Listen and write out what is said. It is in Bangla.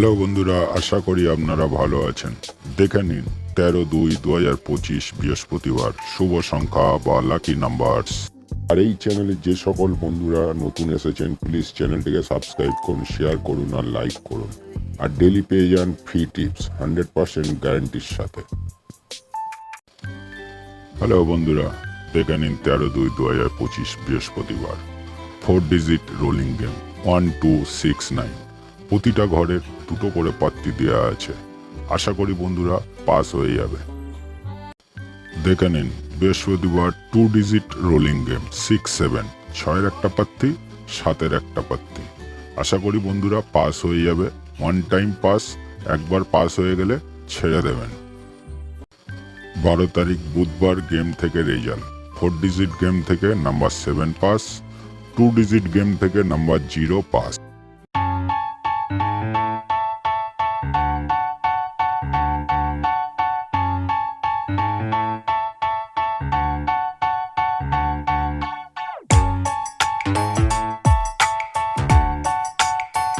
হ্যালো বন্ধুরা, আশা করি আপনারা ভালো আছেন। দেখে নিন 13/2/2025 বৃহস্পতিবার শুভ সংখ্যা বা লাকি নাম্বারস। আর এই চ্যানেলে যে সকল বন্ধুরা নতুন এসেছেন প্লিজ চ্যানেলটিকে সাবস্ক্রাইব করুন, শেয়ার করুন আর লাইক করুন। আর ডেলি পেয়ে যান ফ্রি টিপস 100% গ্যারান্টির সাথে। হ্যালো বন্ধুরা, দেখে নিন 13/2/2025 বৃহস্পতিবার 4 ডিজিট রোলিং গেম 1269। প্রতিটা ঘরের দুটো করে পাত্তি দেওয়া আছে। আশা করি বন্ধুরা পাস হয়ে যাবে। দেখে নিন বৃহস্পতিবার 2 ডিজিট রোলিং গেম 6-7, 6-এর একটা পাত্তি, 7-এর একটা পাত্তি। আশা করি বন্ধুরা পাস হয়ে যাবে। ওয়ান টাইম পাস, একবার পাস হয়ে গেলে ছেড়ে দেবেন। 12 তারিখ বুধবার গেম থেকে রেজাল্ট 4 ডিজিট গেম থেকে নাম্বার 7 পাস, 2 ডিজিট গেম থেকে নাম্বার 0 পাস।